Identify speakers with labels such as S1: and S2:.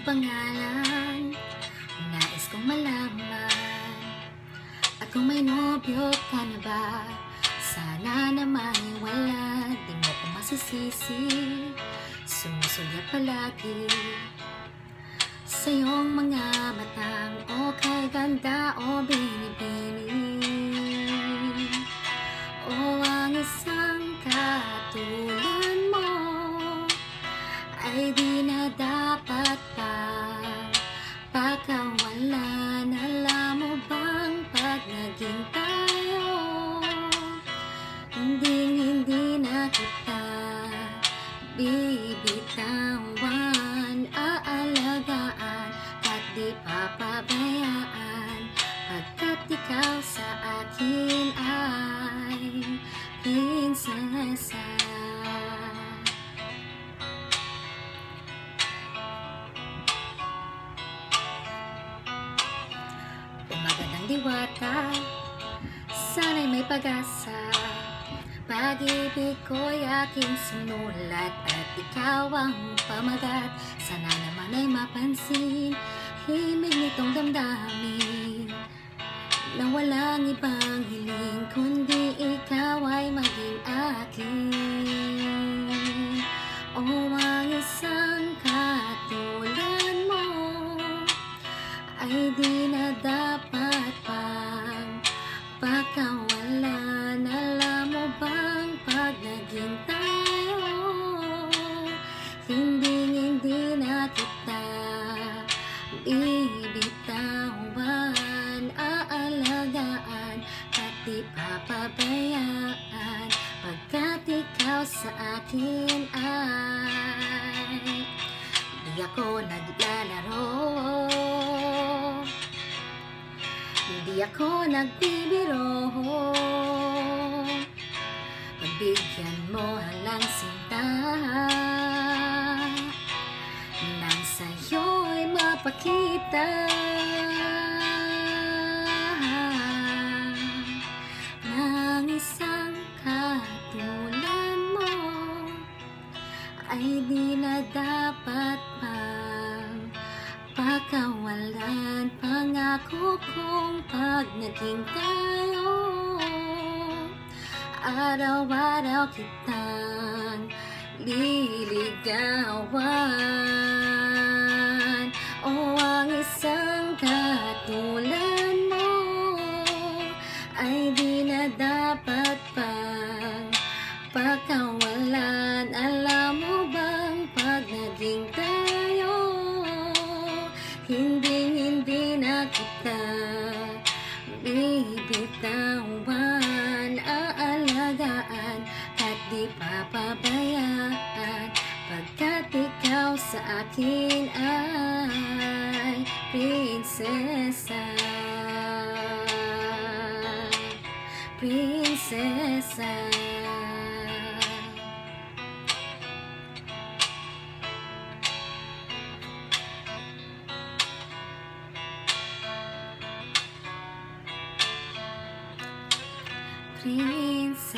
S1: pangalan? Nais kong malaman. At kung may nobyo ka na ba, sana naman wala, di mo ko masisisi. Sumusulya palagi sa iyong mga matang, o kay ganda o binibini, o ang isang katulad mo ay di na dapat pang pakawalan. Alam mo bang pag naging tayo, hindi na kita bibitawan. Aalagaan at di papabayaan, pagkat ikaw sa akin ay prinsesa. Umaga ng diwata, sana'y may pag-asa. Pag-ibig ko'y aking sinulat at ikaw ang pamagat. Sana naman ay mapansin himig nitong damdamin, na walang ibang hiling kundi ikaw ay maging akin. O ang isang katulad mo ay di na dapat pang pakawalan. Alam mo bang pag naging tayo, hindi na kita bibitawan. Aalagaan at di papabayaan, pagkat ikaw sa akin ay di ako naglalaro, hindi ako nagbibiro. Pagbigyan mo lang sinta, nang sa'yo'y mapakita ng isang katulad mo ay di na dapat pang pakawalan. Pangako kong pag naging tayo, araw-araw kitang liligawan. O ang isang katulad mo ay di na dapat pang pakawalan. Alam mo bang pag naging tayo, hindi na kita bibitawan. Aalagaan at di papabayaan, pagkat ikaw sa akin ay prinsesa. Prinsesa. Prinsesa.